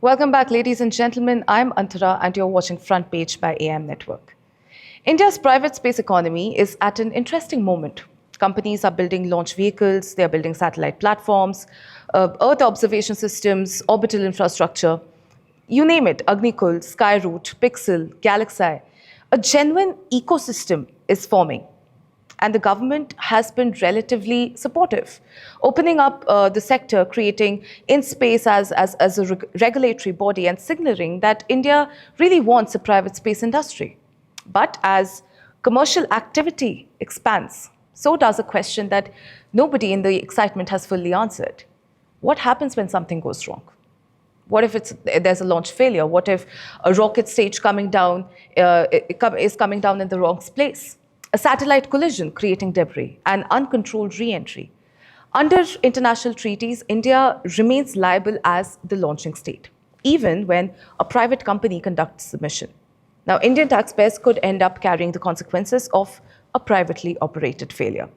Welcome back, ladies and gentlemen. I'm Antara, and you're watching Front Page by AM Network. India's private space economy is at an interesting moment. Companies are building launch vehicles, they're building satellite platforms, Earth observation systems, orbital infrastructure. You name it, Agnikul, Skyroot, Pixxel, Galaxeye. A genuine ecosystem is forming. And the government has been relatively supportive, opening up the sector, creating in-space as a regulatory body and signaling that India really wants a private space industry. But as commercial activity expands, so does a question that nobody in the excitement has fully answered. What happens when something goes wrong? What if there's a launch failure? What if a rocket stage coming down is coming down in the wrong place? A satellite collision creating debris, and uncontrolled re-entry. Under international treaties, India remains liable as the launching state, even when a private company conducts the mission. Now, Indian taxpayers could end up carrying the consequences of a privately operated failure.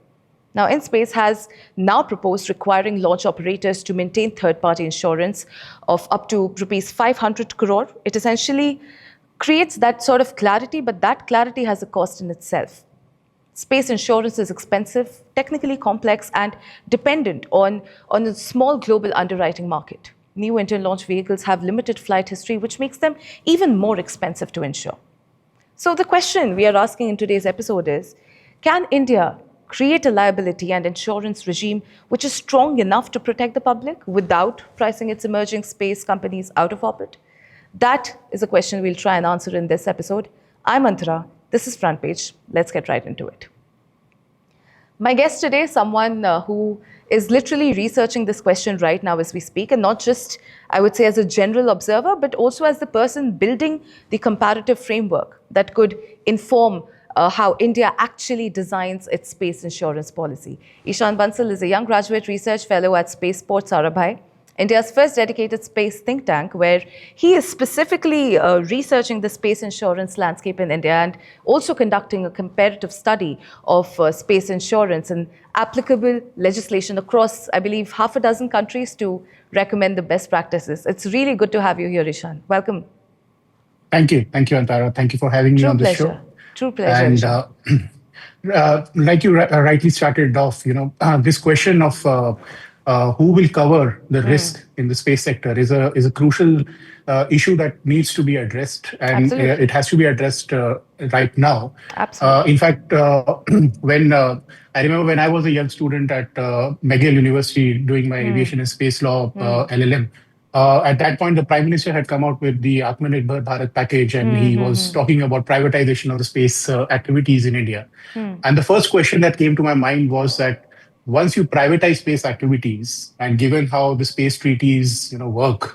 Now, InSpace has now proposed requiring launch operators to maintain third-party insurance of up to rupees 500 crore. It essentially creates that sort of clarity, but that clarity has a cost in itself. Space insurance is expensive, technically complex, and dependent on a small global underwriting market. New Indian launch vehicles have limited flight history, which makes them even more expensive to insure. So the question we are asking in today's episode is, can India create a liability and insurance regime which is strong enough to protect the public without pricing its emerging space companies out of orbit? That is a question we'll try and answer in this episode. I'm Antara. This is Front Page. Let's get right into it. My guest today is someone who is literally researching this question right now as we speak, and not just, I would say, as a general observer, but also as the person building the comparative framework that could inform how India actually designs its space insurance policy. Eshaan Bansal is a young graduate research fellow at Spaceport SARABHAI, India's first dedicated space think tank, where he is specifically researching the space insurance landscape in India and also conducting a comparative study of space insurance and applicable legislation across, I believe, half a dozen countries to recommend the best practices. It's really good to have you here, Eshaan. Welcome. Thank you, Antara. Thank you for having me on the show. True pleasure. And like you rightly started off, this question of who will cover the risk in the space sector is a crucial issue that needs to be addressed, and it has to be addressed right now. Absolutely. In fact, I remember when I was a young student at McGill University doing my aviation and space law LLM. At that point, the Prime Minister had come out with the Atmanirbhar Bharat package, and he was talking about privatization of the space activities in India. And the first question that came to my mind was that once you privatize space activities, and given how the space treaties work,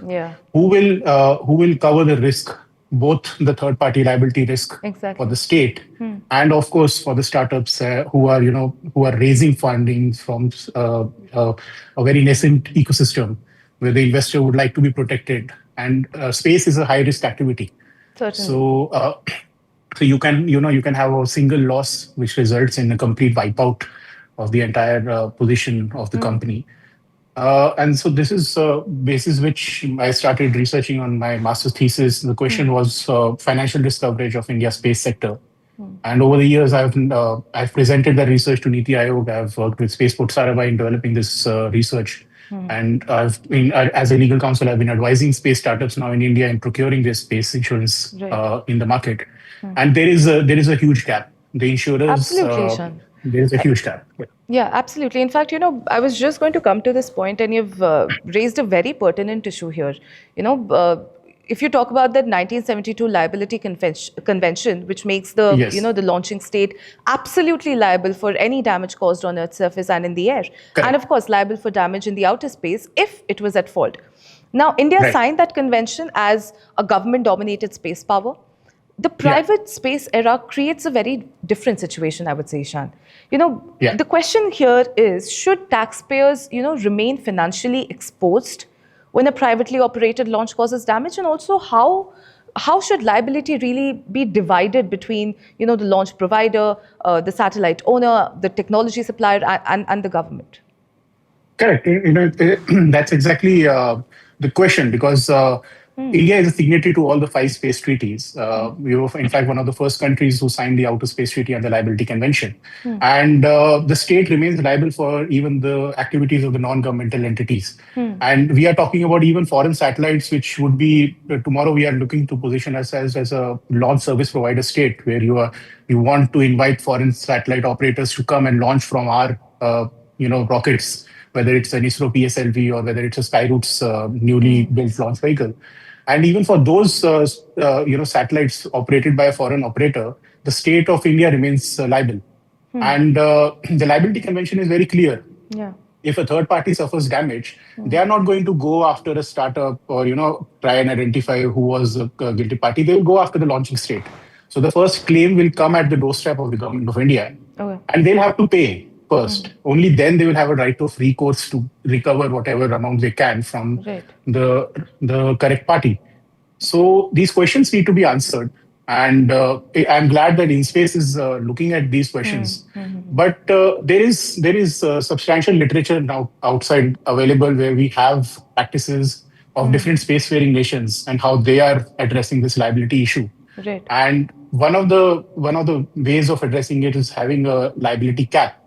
who will cover the risk, both the third-party liability risk for the state, and of course for the startups who are raising funding from a very nascent ecosystem where the investor would like to be protected, and space is a high-risk activity. Certainly. So you can have a single loss which results in a complete wipeout of the entire position of the company. And so this is basis which I started researching on my master's thesis. The question was financial risk coverage of India's space sector. And over the years, I've presented that research to Niti Aayog. I've worked with Spaceport SARABHAI in developing this research. And as a legal counsel, I've been advising space startups now in India in procuring their space insurance in the market. And there is a huge gap. The insurers... Absolutely, there is a huge gap. Yeah, absolutely. In fact, I was just going to come to this point, and you've raised a very pertinent issue here. If you talk about the 1972 Liability Convention, which makes the the launching state absolutely liable for any damage caused on Earth's surface and in the air, and of course liable for damage in the outer space if it was at fault. Now, India signed that convention as a government-dominated space power. The private space era creates a very different situation, I would say, Eshaan. The question here is, should taxpayers, remain financially exposed when a privately operated launch causes damage? And also, how should liability really be divided between, the launch provider, the satellite owner, the technology supplier, and the government? Correct. That's exactly the question, because India is a signatory to all the 5 space treaties. We were, in fact, one of the first countries who signed the Outer Space Treaty and the Liability Convention. And the state remains liable for even the activities of the non-governmental entities. And we are talking about even foreign satellites, which would be tomorrow. We are looking to position ourselves as a launch service provider state, where you want to invite foreign satellite operators to come and launch from our rockets, whether it's an ISRO PSLV or whether it's a Skyroot's newly built launch vehicle. And even for those satellites operated by a foreign operator, the state of India remains liable. And the liability convention is very clear. Yeah. If a third party suffers damage, they are not going to go after a startup or try and identify who was a guilty party. They will go after the launching state. So the first claim will come at the doorstep of the government of India, and they'll have to pay first. Only then they will have a right of recourse to recover whatever amount they can from the correct party. So these questions need to be answered. And I'm glad that InSpace is looking at these questions. But there is substantial literature now outside available where we have practices of different spacefaring nations and how they are addressing this liability issue. Right. And one of the ways of addressing it is having a liability cap,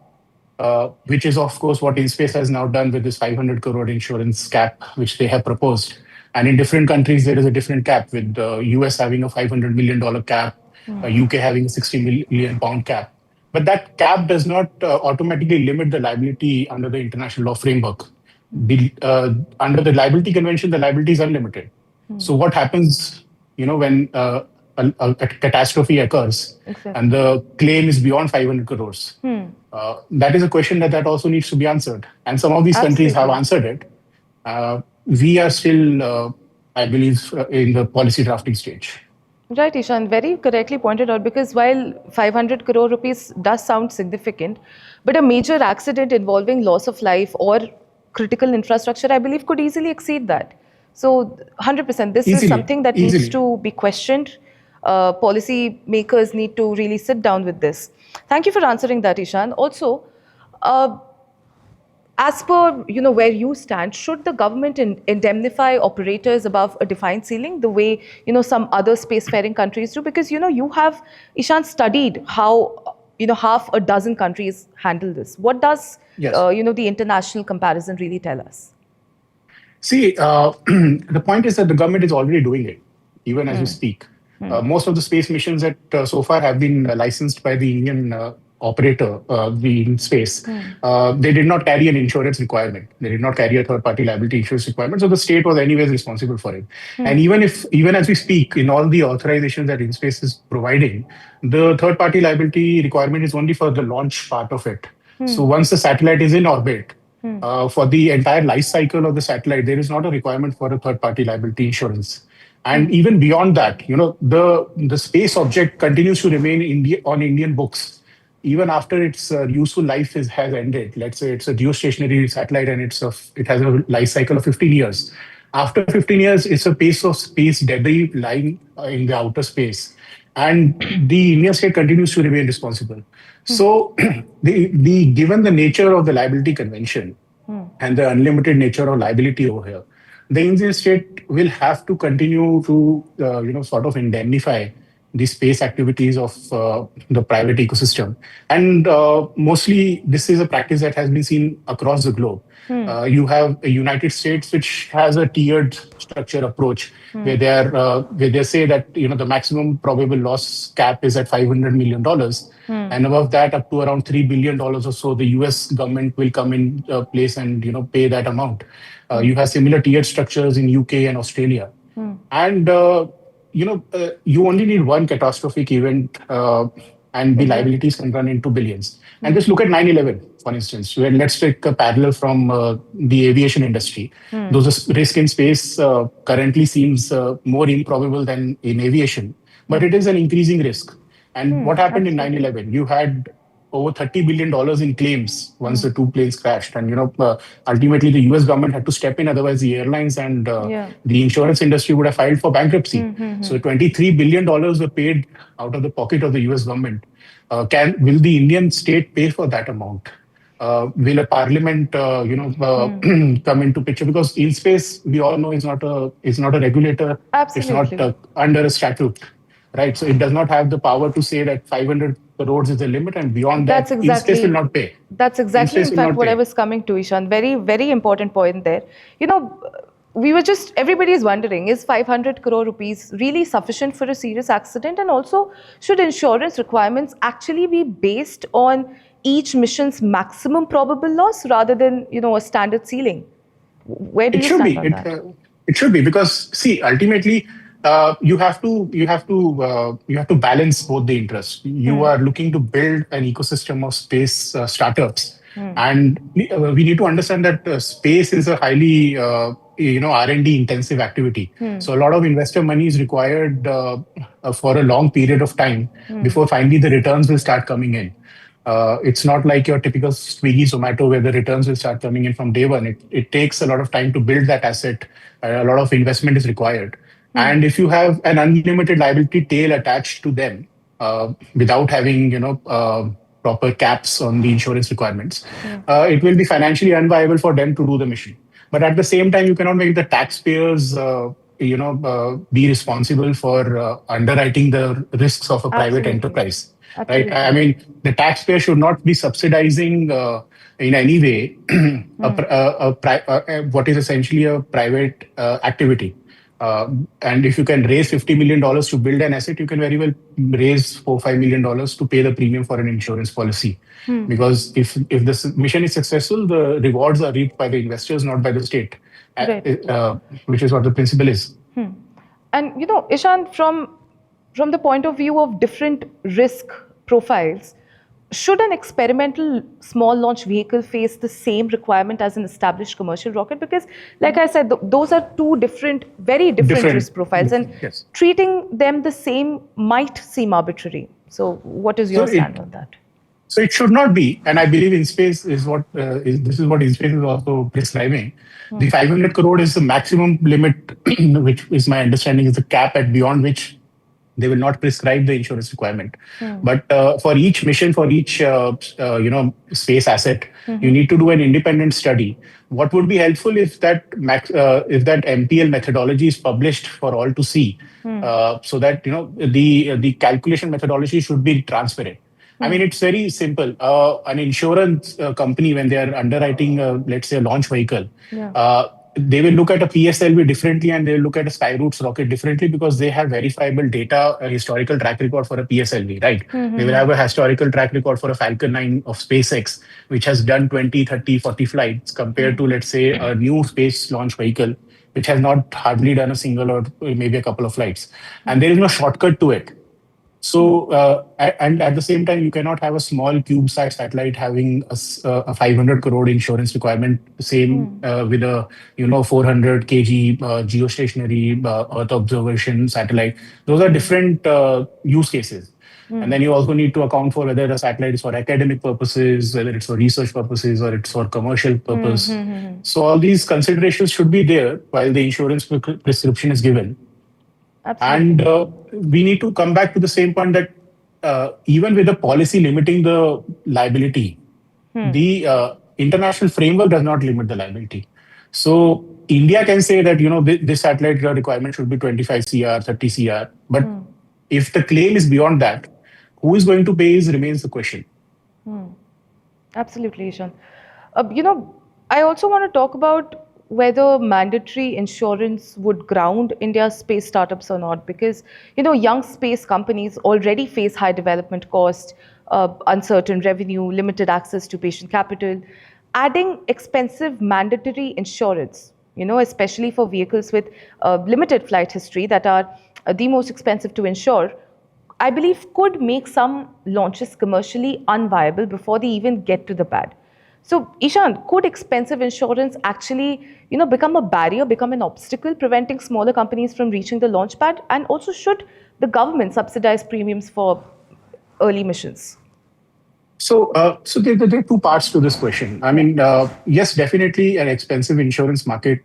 which is of course what InSpace has now done with this 500 crore insurance cap, which they have proposed. And in different countries, there is a different cap, with the US having a $500 million cap, UK having a 60 million pound cap. But that cap does not automatically limit the liability under the international law framework. Under the Liability Convention, the liability is unlimited. So what happens, when a catastrophe occurs and the claim is beyond 500 crores? That is a question that also needs to be answered. And some of these countries have answered it. We are still, I believe, in the policy drafting stage. Right, Eshaan, very correctly pointed out, because while 500 crore rupees does sound significant, but a major accident involving loss of life or critical infrastructure, I believe, could easily exceed that. So 100%, this is something that needs to be questioned. Policy makers need to really sit down with this. Thank you for answering that, Eshaan. Also, as per where you stand, should the government indemnify operators above a defined ceiling, the way some other spacefaring countries do? Because you have, Eshaan, studied how half a dozen countries handle this. What does the international comparison really tell us? See, the point is that the government is already doing it, even as we speak. Most of the space missions that so far have been licensed by the Indian operator, the InSpace, they did not carry an insurance requirement. They did not carry a third-party liability insurance requirement. So the state was anyways responsible for it. And even as we speak, in all the authorizations that InSpace is providing, the third-party liability requirement is only for the launch part of it. So once the satellite is in orbit, for the entire life cycle of the satellite, there is not a requirement for a third-party liability insurance. And even beyond that, the space object continues to remain on Indian books even after its useful life has ended. Let's say it's a geostationary satellite and it has a life cycle of 15 years. After 15 years, it's a piece of space debris lying in the outer space. And the Indian state continues to remain responsible. So given the nature of the liability convention and the unlimited nature of liability over here, the Indian state will have to continue to sort of indemnify the space activities of the private ecosystem. And mostly this is a practice that has been seen across the globe. You have a United States, which has a tiered structure approach, where they say that the maximum probable loss cap is at $500 million, and above that, up to around $3 billion or so, the US government will come in place and pay that amount. You have similar tiered structures in UK and Australia, and you only need one catastrophic event, and the liabilities can run into billions. And just look at 9/11, for instance. Let's take a parallel from the aviation industry. Though the risk in space currently seems more improbable than in aviation, but it is an increasing risk. And what happened in 9/11? You had over $30 billion in claims once the two planes crashed. And, ultimately the US government had to step in. Otherwise, the airlines and the insurance industry would have filed for bankruptcy. So $23 billion were paid out of the pocket of the US government. Will the Indian state pay for that amount? will a parliament, come into picture? Because in space, we all know is not a regulator. It's not Absolutely. under a statute, right? So it does not have the power to say that 500 crores is the limit, and beyond That's that, in space will exactly, not pay. that's In exactly, space in will fact, not what I pay. was coming to, Ishan. Very, very important point there. You know, we were just, everybody is wondering, is 500 crore rupees really sufficient for a serious accident? And also, should insurance requirements actually be based on each mission's maximum probable loss rather than, a standard ceiling? Where do It you should stand be. on that? It should be because see, ultimately, you have to balance both the interests. You are looking to build an ecosystem of space startups, and we need to understand that space is a highly R&D intensive activity. So a lot of investor money is required for a long period of time before finally the returns will start coming in. It's not like your typical Swiggy, Zomato, where the returns will start coming in from day one. It takes a lot of time to build that asset. A lot of investment is required. And if you have an unlimited liability tail attached to them without having, proper caps on the insurance requirements, it will be financially unviable for them to do the mission. But at the same time, you cannot make the taxpayers, be responsible for underwriting the risks of a private Absolutely. enterprise, right? I Absolutely. mean, the taxpayer should not be subsidizing in any way what is essentially a private activity. And if you can raise $50 million to build an asset, you can very well raise $4-5 million to pay the premium for an insurance policy. Because if this mission is successful, the rewards are reaped by the investors, not by the state, Right. which is what the principle is. And Ishan, from the point of view of different risk profiles, should an experimental small launch vehicle face the same requirement as an established commercial rocket? Because, like I said, those are two different, very different risk profiles, and Yes. treating them the same might seem arbitrary. So, what is your stand on that? So it should not be, and I believe InSpace is what this is what InSpace is also prescribing. The 500 crore is the maximum limit, which is my understanding is the cap at beyond which they will not prescribe the insurance requirement. But for each mission, for each space asset, you need to do an independent study. What would be helpful if that MPL methodology is published for all to see, so that the calculation methodology should be transparent. I mean, it's very simple. An insurance company, when they are underwriting, let's say, a launch vehicle, they will look at a PSLV differently and they will look at a Skyroot's rocket differently because they have verifiable data, a historical track record for a PSLV, right? They will have a historical track record for a Falcon 9 of SpaceX, which has done 20, 30, 40 flights compared to, let's say, a new space launch vehicle, which has not hardly done a single or maybe a couple of flights. And there is no shortcut to it. So, and at the same time, you cannot have a small CubeSat satellite having a 500 crore insurance requirement, same with a 400 kg geostationary Earth observation satellite. Those are different use cases. And then you also need to account for whether the satellite is for academic purposes, whether it's for research purposes, or it's for commercial purpose. So all these considerations should be there while the insurance prescription is given. Absolutely. And we need to come back to the same point that even with the policy limiting the liability, the international framework does not limit the liability. So India can say that this satellite requirement should be 25 CR, 30 CR, but if the claim is beyond that, who is going to pay remains the question. Absolutely, Ishan. I also want to talk about whether mandatory insurance would ground India's space startups or not, because young space companies already face high development cost, uncertain revenue, limited access to patient capital. Adding expensive mandatory insurance, especially for vehicles with limited flight history that are the most expensive to insure, I believe could make some launches commercially unviable before they even get to the pad. So, Ishan, could expensive insurance actually, become a barrier, become an obstacle, preventing smaller companies from reaching the launch pad? And also, should the government subsidize premiums for early missions? So, there are two parts to this question. I mean, yes, definitely, an expensive insurance market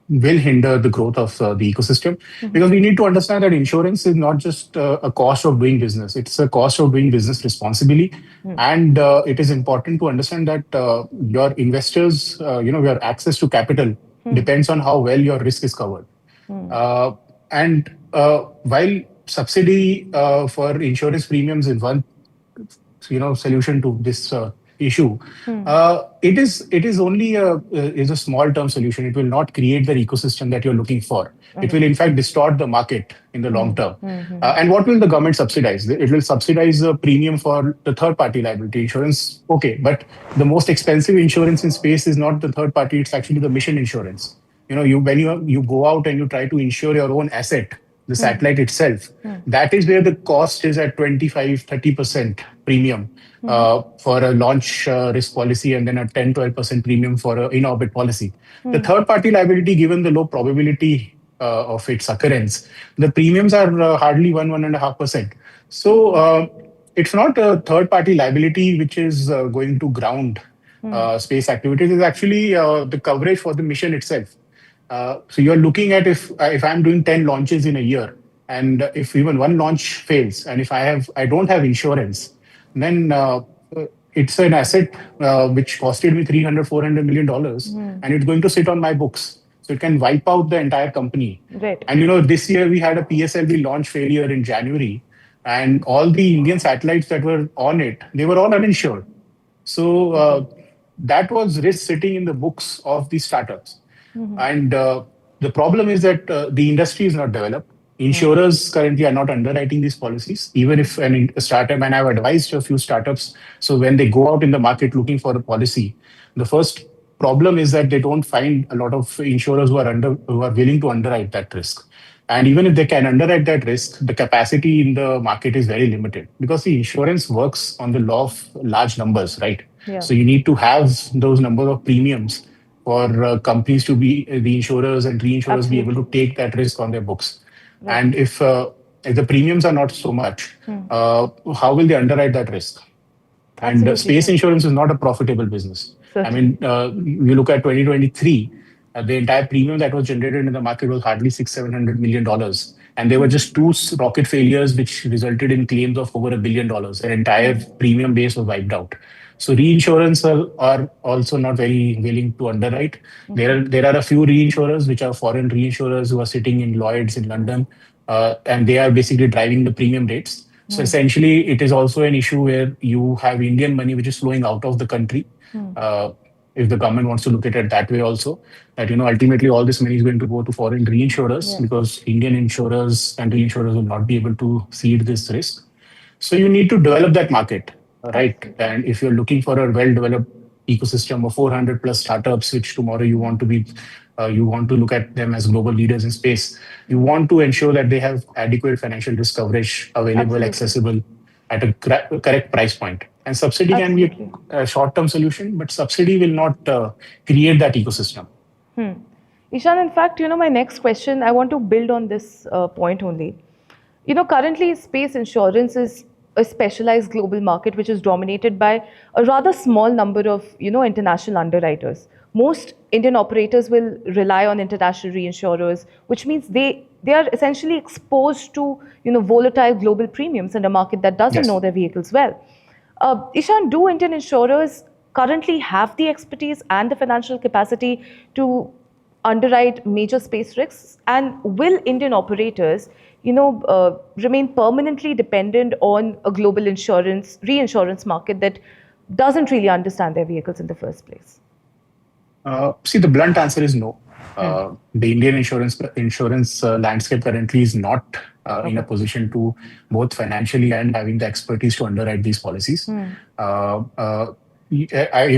will hinder the growth of the ecosystem, because we need to understand that insurance is not just a cost of doing business, it's a cost of doing business responsibly. And it is important to understand that your investors, your access to capital depends on how well your risk is covered. And while subsidy for insurance premiums is one solution to this issue, it is only a small term solution. It will not create the ecosystem that you're looking for. It will in fact distort the market in the long term. And what will the government subsidize? It will subsidize the premium for the third party liability insurance. Okay, but the most expensive insurance in space is not the third party, it's actually the mission insurance. You when you go out and you try to insure your own asset, the satellite itself, that is where the cost is at 25-30% premium for a launch risk policy, and then a 10-12% premium for an in-orbit policy. The third-party liability, given the low probability of its occurrence, the premiums are hardly 1.5%. So it's not a third-party liability which is going to ground space activities. It's actually the coverage for the mission itself. So you're looking at, if I'm doing 10 launches in a year, and if even one launch fails, and if I don't have insurance, then it's an asset which costed me $300-400 million, and it's going to sit on my books. So it can wipe out the entire company. Right. And this year we had a PSLV launch failure in January, and all the Indian satellites that were on it, they were all uninsured. So that was risk sitting in the books of the startups. And the problem is that the industry is not developed. Insurers currently are not underwriting these policies, even if a startup, and I've advised a few startups, so when they go out in the market looking for a policy, the first problem is that they don't find a lot of insurers who are willing to underwrite that risk. And even if they can underwrite that risk, the capacity in the market is very limited, because the insurance works on the law of large numbers, right? Yeah. So you need to have those number of premiums for companies to be the insurers and reinsurers be able to take that risk on their books. Right. And if the premiums are not so much, how will they underwrite that risk? Absolutely. And space insurance is not a profitable business. Certainly. I mean, you look at 2023, the entire premium that was generated in the market was hardly $600-700 million. And there were just 2 rocket failures which resulted in claims of over $1 billion. An entire premium base was wiped out. So reinsurance are also not very willing to underwrite. There are a few reinsurers which are foreign reinsurers who are sitting in Lloyd's in London, and they are basically driving the premium rates. So essentially, it is also an issue where you have Indian money which is flowing out of the country. If the government wants to look at it that way also, that ultimately all this money is going to go to foreign reinsurers, because Indian insurers and reinsurers will not be able to cede this risk. So you need to develop that market. Right. And if you're looking for a well-developed ecosystem of 400 plus startups, which tomorrow you want to look at them as global leaders in space, you want to ensure that they have adequate financial risk coverage available, accessible at a correct price point. And subsidy can be a short-term solution, but subsidy will not create that ecosystem. Eshaan, in fact, my next question, I want to build on this point only. Currently space insurance is a specialized global market which is dominated by a rather small number of international underwriters. Most Indian operators will rely on international reinsurers, which means they are essentially exposed to volatile global premiums in a market that doesn't know their vehicles well. Eshaan, do Indian insurers currently have the expertise and the financial capacity to underwrite major space risks, and will Indian operators remain permanently dependent on a global reinsurance market that doesn't really understand their vehicles in the first place? See, the blunt answer is no. The Indian insurance landscape currently is not in a position to, both financially and having the expertise to underwrite these policies. In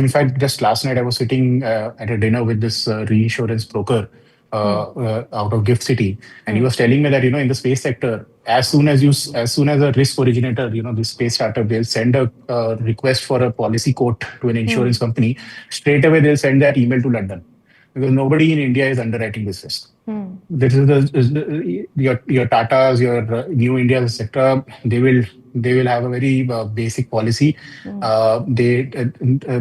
fact, just last night I was sitting at a dinner with this reinsurance broker out of Gift City, and he was telling me that in the space sector, as soon as a risk originator, the space startup, they'll send a request for a policy quote to an insurance company. Straight away they'll send that email to London, because nobody in India is underwriting this risk. This is your Tatas, your New India sector. They will they will have a very basic policy. They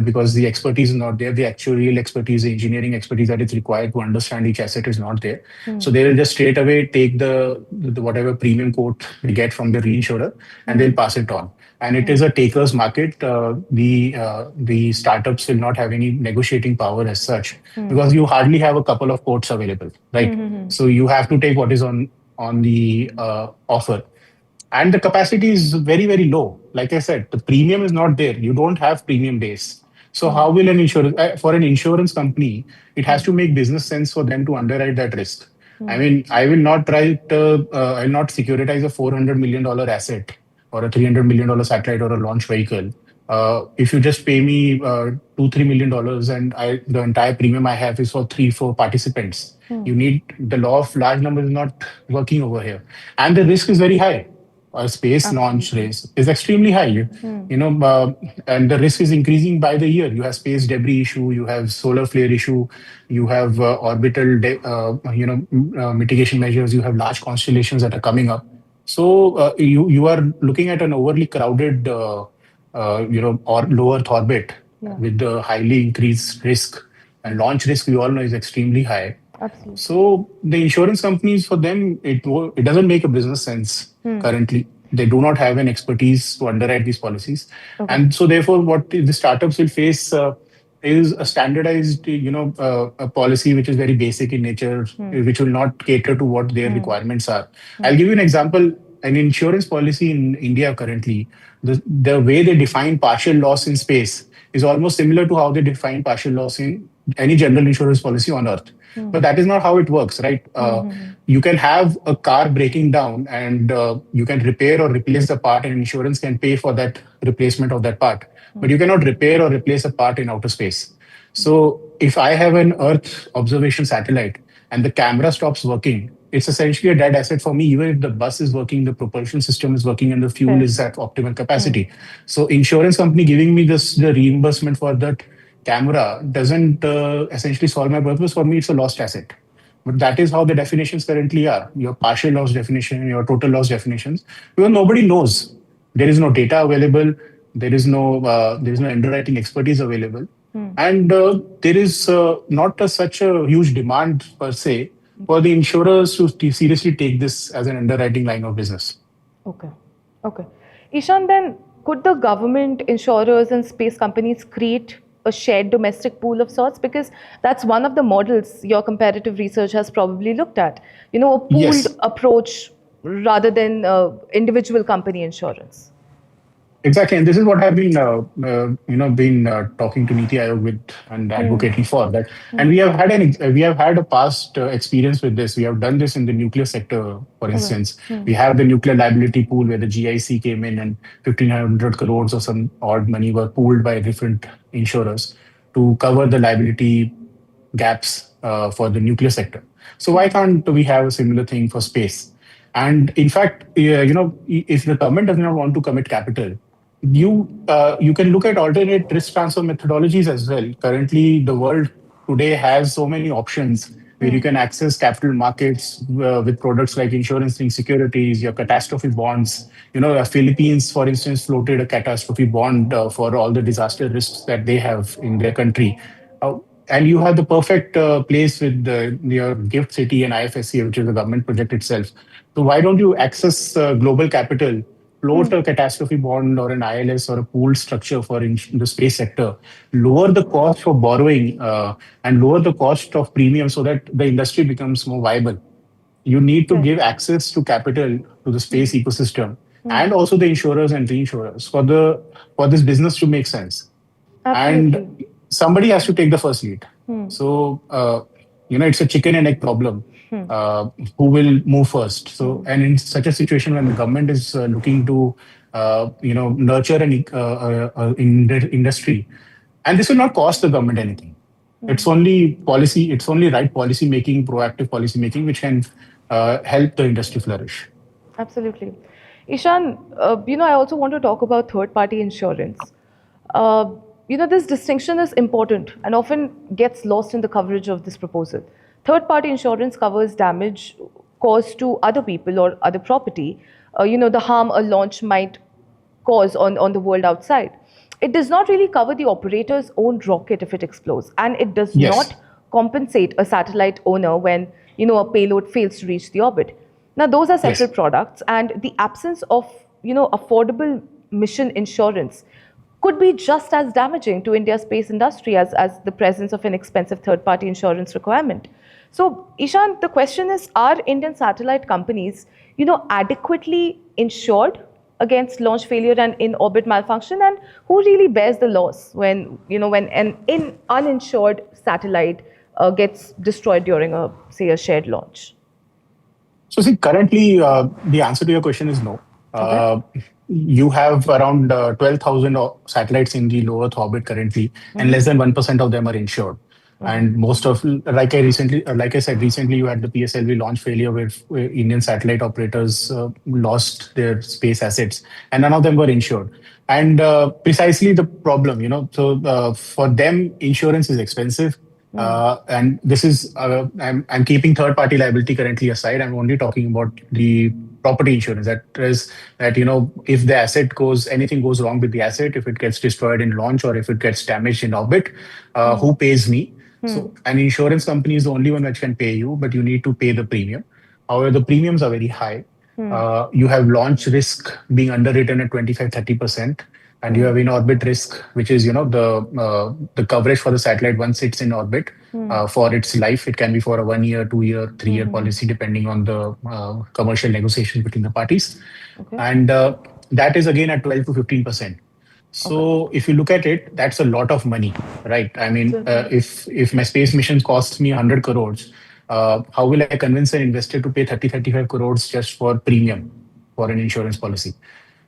Because the expertise is not there, the actuarial expertise, the engineering expertise that is required to understand each asset is not there. So they will just straight away take the whatever premium quote they get from the reinsurer, and they'll pass it on. And it is a taker's market. The startups will not have any negotiating power as such, because you hardly have a couple of quotes available, right? So you have to take what is on the offer, and the capacity is very, very low. Like I said, the premium is not there. You don't have premium base. So how will an insurance for an insurance company? It has to make business sense for them to underwrite that risk. I mean, I will not I will not securitize a $400 million asset or a $300 million satellite or a launch vehicle. If you just pay me $2-3 million, and the entire premium I have is for 3-4 participants, you need the law of large numbers is not working over here, and the risk is very high. A space launch race is extremely high. And the risk is increasing by the year. You have space debris issue, you have solar flare issue, you have orbital, mitigation measures, you have large constellations that are coming up. So you are looking at an overly crowded, or low Earth orbit with the highly increased risk, and launch risk we all know is extremely high. Absolutely. So the insurance companies, for them, it doesn't make a business sense currently. They do not have an expertise to underwrite these policies, and so therefore, what the startups will face is a standardized, a policy which is very basic in nature, which will not cater to what their requirements are. I'll give you an example. An insurance policy in India currently, the way they define partial loss in space is almost similar to how they define partial loss in any general insurance policy on Earth. But that is not how it works, right? You can have a car breaking down, and you can repair or replace the part, and insurance can pay for that replacement of that part. But you cannot repair or replace a part in outer space. So if I have an Earth observation satellite and the camera stops working, it's essentially a dead asset for me, even if the bus is working, the propulsion system is working, and the fuel is at optimal capacity. So insurance company giving me the reimbursement for that camera doesn't essentially solve my purpose. For me, it's a lost asset. But that is how the definitions currently are. Your partial loss definition, your total loss definitions, because nobody knows. There is no data available. There is no underwriting expertise available, and there is not such a huge demand per se for the insurers to seriously take this as an underwriting line of business. Okay. Eshaan, then could the government, insurers, and space companies create a shared domestic pool of sorts? Because that's one of the models your comparative research has probably looked at. A pooled approach rather than individual company insurance. Exactly, and this is what I've been, talking to Niti Aayog with and advocating for that. And we have had a past experience with this. We have done this in the nuclear sector, for instance. We have the nuclear liability pool where the GIC came in, and 1,500 crores or some odd money were pooled by different insurers to cover the liability gaps for the nuclear sector. So why can't we have a similar thing for space? And in fact, if the government does not want to commit capital, you can look at alternate risk transfer methodologies as well. Currently, the world today has so many options where you can access capital markets with products like insurance-linked securities, your catastrophe bonds. The Philippines, for instance, floated a catastrophe bond for all the disaster risks that they have in their country. And you have the perfect place with your GIFT City and IFSC, which is a government project itself. So why don't you access global capital, float a catastrophe bond or an ILS or a pooled structure for the space sector, lower the cost for borrowing and lower the cost of premium so that the industry becomes more viable. You need to give access to capital to the space ecosystem and also the insurers and reinsurers for this business to make sense. Absolutely. And somebody has to take the first lead. So, it's a chicken and egg problem. Who will move first? So, and in such a situation when the government is looking to, nurture an industry, and this will not cost the government anything. It's only policy. It's only right policy making, proactive policy making, which can help the industry flourish. Absolutely. Eshaan, I also want to talk about third-party insurance. This distinction is important and often gets lost in the coverage of this proposal. Third-party insurance covers damage caused to other people or other property. The harm a launch might cause on the world outside. It does not really cover the operator's own rocket if it explodes, and it does not Yes. compensate a satellite owner when a payload fails to reach the orbit. Now, those are separate Yes. products, and the absence of affordable mission insurance could be just as damaging to India's space industry as the presence of an expensive third-party insurance requirement. So, Ishan, the question is: are Indian satellite companies, adequately insured against launch failure and in-orbit malfunction, and who really bears the loss when an uninsured satellite gets destroyed during a shared launch? So see, currently, the answer to your question is no. Okay. You have around 12,000 satellites in the low Earth orbit currently, and less than 1% of them are insured. And most of, like I said, recently you had the PSLV launch failure where Indian satellite operators lost their space assets, and none of them were insured. And precisely the problem, so for them, insurance is expensive. And this is, I'm keeping third party liability currently aside. I'm only talking about the property insurance. That is that, if the asset anything goes wrong with the asset, if it gets destroyed in launch or if it gets damaged in orbit, who pays me? So an insurance company is the only one which can pay you, but you need to pay the premium. However, the premiums are very high. You have launch risk being underwritten at 25-30%, and you have in orbit risk, which is the coverage for the satellite once it's in orbit for its life. It can be for a 1 year, 2 year, 3 year policy, depending on the commercial negotiations between the parties, Okay. and that is again at 12-15%. Okay. So if you look at it, that's a lot of money, right? I mean, Certainly. if my space mission costs me 100 crores, how will I convince an investor to pay 30-35 crores just for premium for an insurance policy?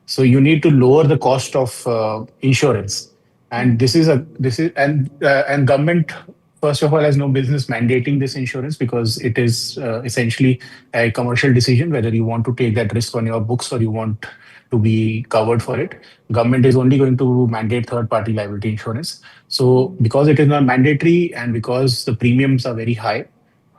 So you need to lower the cost of insurance, and and government first of all has no business mandating this insurance because it is essentially a commercial decision whether you want to take that risk on your books or you want to be covered for it. Government is only going to mandate third party liability insurance. So because it is not mandatory and because the premiums are very high,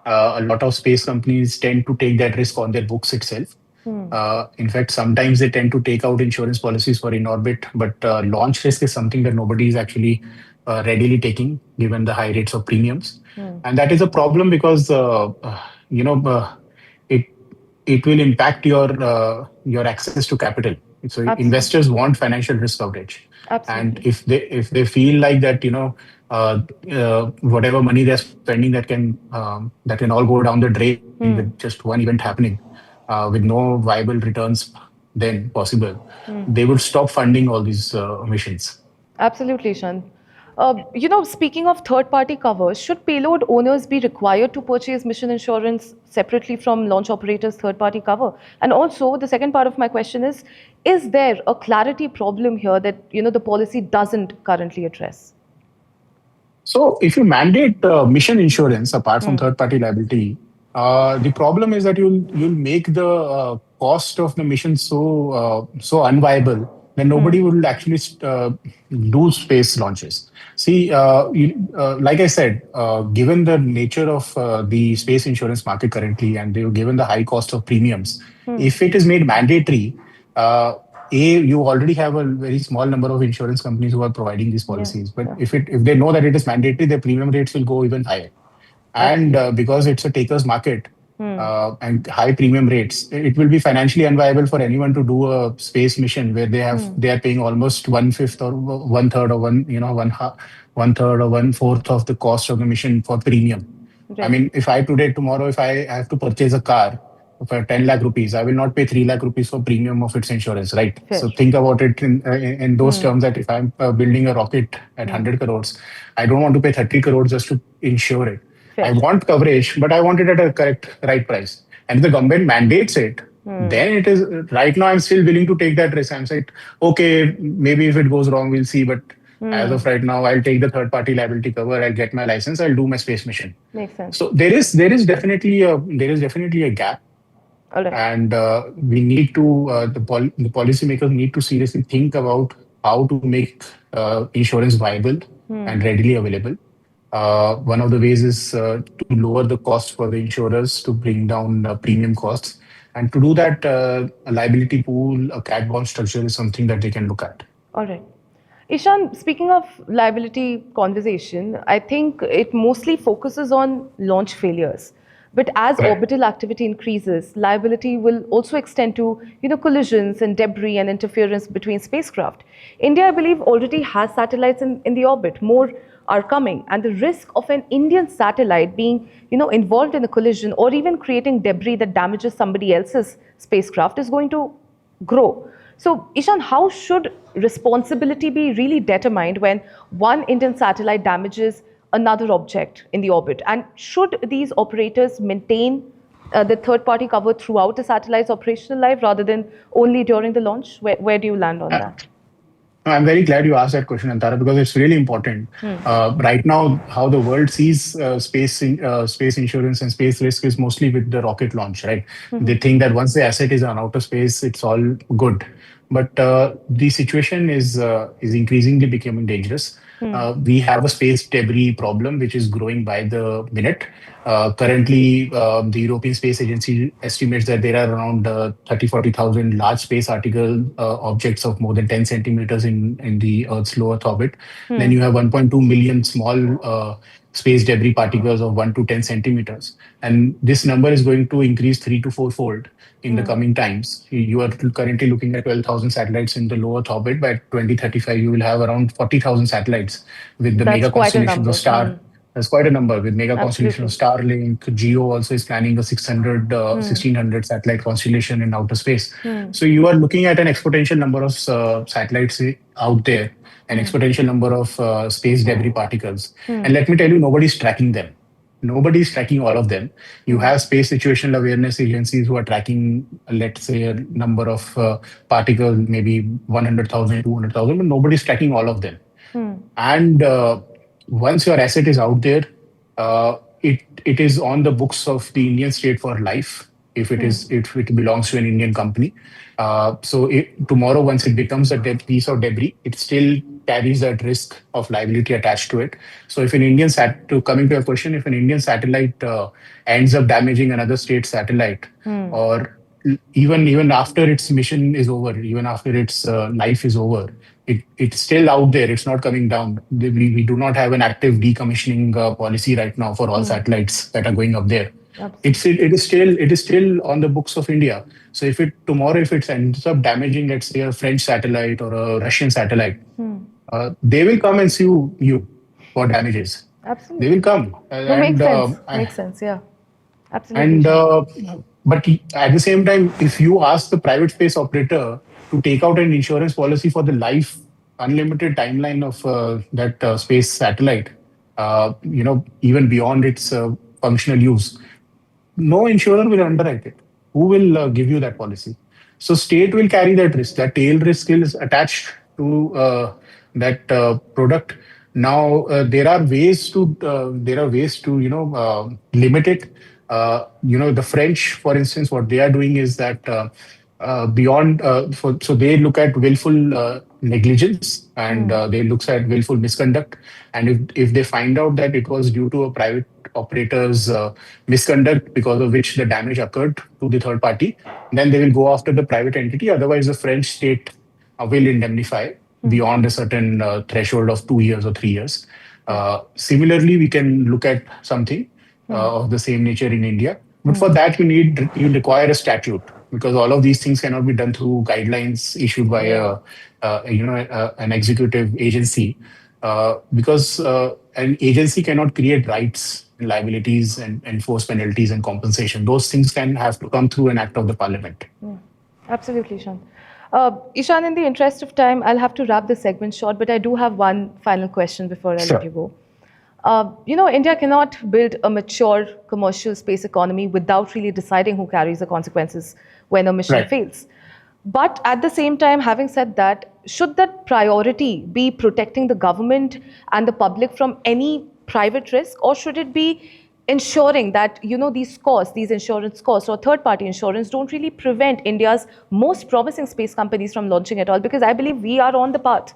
a lot of space companies tend to take that risk on their books itself. In fact, sometimes they tend to take out insurance policies for in orbit, but launch risk is something that nobody is actually readily taking, given the high rates of premiums, and that is a problem because you know it it will impact your access to capital. So Absolutely. investors want financial risk coverage, and Absolutely. if they feel like that, whatever money they're spending that can all go down the drain with just one event happening, with no viable returns then possible, they would stop funding all these missions. Absolutely, Shan. Speaking of third-party covers, should payload owners be required to purchase mission insurance separately from launch operators' third-party cover? And also, the second part of my question is there a clarity problem here that, the policy doesn't currently address? So if you mandate mission insurance apart from third party liability, the problem is that you'll make the cost of the mission so unviable that nobody will actually do space launches. See, like I said, given the nature of the space insurance market currently, and given the high cost of premiums, if it is made mandatory, you already have a very small number of insurance companies who are providing these Yeah, policies. But yeah, if they know that it is mandatory, their premium rates will go even higher. And absolutely. because it's a taker's market and high premium rates, it will be financially unviable for anyone to do a space mission where they are paying almost 1/5 or 1/3 or one third or 1/4 of the cost of the mission for premium. I Right. mean, if I today, tomorrow, if I have to purchase a car for 10 lakh rupees, I will not pay 3 lakh rupees for premium of its insurance, right? Fair. So think about it in those terms that if I'm building a rocket at 100 crores, I don't want to pay 30 crores just to insure it. Fair. I want coverage, but I want it at a correct, right price. And if the government mandates it, then it is right now I'm still willing to take that risk. I'm saying, okay, maybe if it goes wrong, we'll see. But as of right now, I'll take the third party liability cover, I'll get my license, I'll do my space mission. Makes sense. So there is definitely a gap, All right. and we need to the policymakers need to seriously think about how to make insurance viable and readily available. One of the ways is to lower the cost for the insurers to bring down premium costs. And to do that, a liability pool, a cat bond structure is something that they can look at. All right. Ishaan, speaking of liability conversation, I think it mostly focuses on launch failures. But as Right. orbital activity increases, liability will also extend to, collisions and debris and interference between spacecraft. India, I believe, already has satellites in the orbit. More are coming, and the risk of an Indian satellite being, involved in a collision or even creating debris that damages somebody else's spacecraft is going to grow. So, Ishaan, how should responsibility be really determined when one Indian satellite damages another object in the orbit? And should these operators maintain the third party cover throughout the satellite's operational life rather than only during the launch? Where do you land on that? I'm very glad you asked that question, Antara, because it's really important. Right now, how the world sees space insurance and space risk is mostly with the rocket launch, right? They think that once the asset is on outer space, it's all good. But the situation is increasingly becoming dangerous. We have a space debris problem, which is growing by the minute. Currently, the European Space Agency estimates that there are around 40,000 large space article objects of more than 10 centimeters in the Earth's low Earth orbit. Then you have 1.2 million small space debris particles of 1 to 10 centimeters. And this number is going to increase 3 to 4 fold in the coming times. You are currently looking at 12,000 satellites in the low Earth orbit. By 2035, you will have around 40,000 satellites with the That's mega quite a constellations number. of star. That's quite a number with mega constellation of Absolutely. Starlink. Geo also is planning a 1600 satellite constellation in outer space. So you are looking at an exponential number of satellites out there, an exponential number of space debris particles. And let me tell you, nobody's tracking them. Nobody's tracking all of them. You have space situational awareness agencies who are tracking, let's say, a number of particles, maybe 100,000, 200,000, but nobody's tracking all of them. And once your asset is out there, it is on the books of the Indian state for life if it belongs to an Indian company. Tomorrow, once it becomes a piece of debris, it still carries that risk of liability attached to it. So if an Indian coming to your question, if an Indian satellite ends up damaging another state satellite, or even after its mission is over, even after its life is over, it's still out there. It's not coming down. We do not have an active decommissioning policy right now for all satellites that are going up there. It is still on the books of India. So if it tomorrow if it ends up damaging, let's say, a French satellite or a Russian satellite, they will come and sue you for damages. Absolutely. They will come. No, makes sense. Makes sense. Yeah. Absolutely. And but at the same time, if you ask the private space operator to take out an insurance policy for the life unlimited timeline of that space satellite, even beyond its functional use, no insurer will underwrite it. Who will give you that policy? So state will carry that risk. That tail risk is attached to that product. Now there are ways to limit it. The French, for instance, what they are doing is that so they look at willful negligence and they look at willful misconduct. And if they find out that it was due to a private operator's misconduct because of which the damage occurred to the third party, then they will go after the private entity. Otherwise, the French state will indemnify beyond a certain threshold of 2 years or 3 years. Similarly, we can look at something of the same nature in India. But for that, you require a statute, because all of these things cannot be done through guidelines issued by an executive agency, because an agency cannot create rights, liabilities, and enforce penalties and compensation. Those things can have to come through an act of the parliament. Absolutely, Ishaan. Ishaan, in the interest of time, I'll have to wrap this segment short, but I do have one final question before I let you go. India cannot build a mature commercial space economy without really deciding who carries the consequences when a mission fails. But at the same time, having said that, should that priority be protecting the government and the public from any private risk, or should it be ensuring that these insurance costs or third-party insurance don't really prevent India's most promising space companies from launching at all? Because I believe we are on the path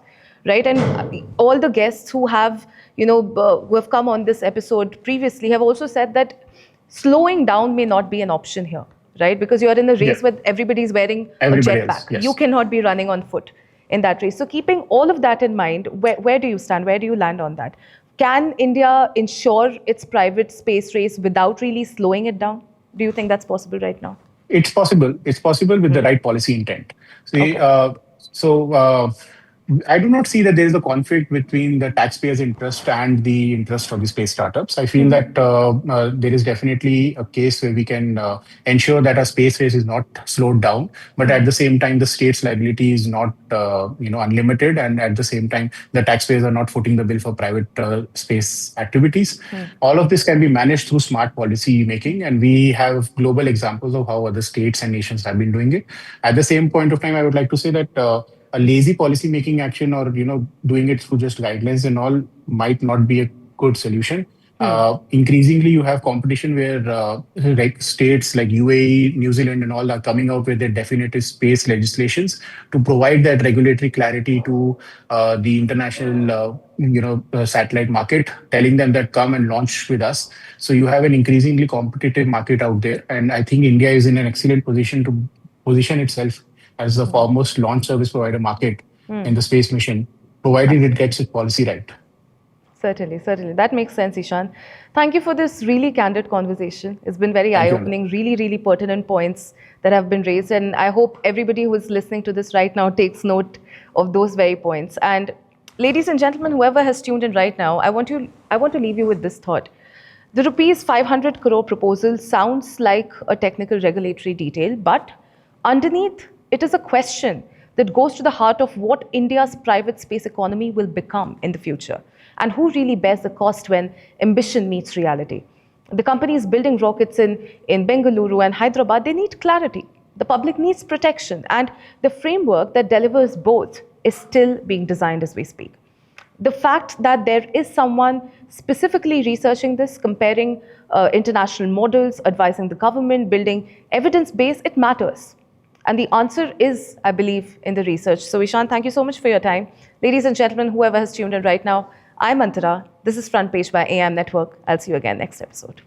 right? And all the guests who have, who have come on this episode previously have also said that slowing down may not be an option here, right? Because you're in a race where everybody's wearing a jetpack. You cannot be running on foot in that race. So keeping all of that in mind, where do you stand? Where do you land on that? Can India ensure its private space race without really slowing it down? Do you think that's possible right now? It's possible. It's possible with the right policy intent. I do not see that there is a conflict between the taxpayers' interest and the interest of the space startups. I feel that there is definitely a case where we can ensure that our space race is not slowed down, but at the same time, the state's liability is not unlimited, and at the same time, the taxpayers are not footing the bill for private space activities. All of this can be managed through smart policy making, and we have global examples of how other states and nations have been doing it. At the same point of time, I would like to say that a lazy policy making action, or doing it through just guidelines and all, might not be a good solution. Increasingly, you have competition where states like UAE, New Zealand, and all are coming out with their definitive space legislations to provide that regulatory clarity to the international, satellite market, telling them that come and launch with us. So you have an increasingly competitive market out there, and I think India is in an excellent position to position itself as the foremost launch service provider market in the space mission, provided it gets its policy right. Certainly, certainly. That makes sense, Eshaan. Thank you for this really candid conversation. It's been very eye-opening, really, really pertinent points that have been raised. And I hope everybody who is listening to this right now takes note of those very points. And ladies and gentlemen, whoever has tuned in right now, I want to leave you with this thought. The rupees 500 crore proposal sounds like a technical regulatory detail, but underneath, it is a question that goes to the heart of what India's private space economy will become in the future, and who really bears the cost when ambition meets reality. The companies building rockets in Bengaluru and Hyderabad, they need clarity. The public needs protection, and the framework that delivers both is still being designed as we speak. The fact that there is someone specifically researching this, comparing international models, advising the government, building evidence base, it matters. And the answer is, I believe, in the research. So Eshaan, thank you so much for your time. Ladies and gentlemen, whoever has tuned in right now, I'm Antara. This is Front Page by AM Network. I'll see you again next episode.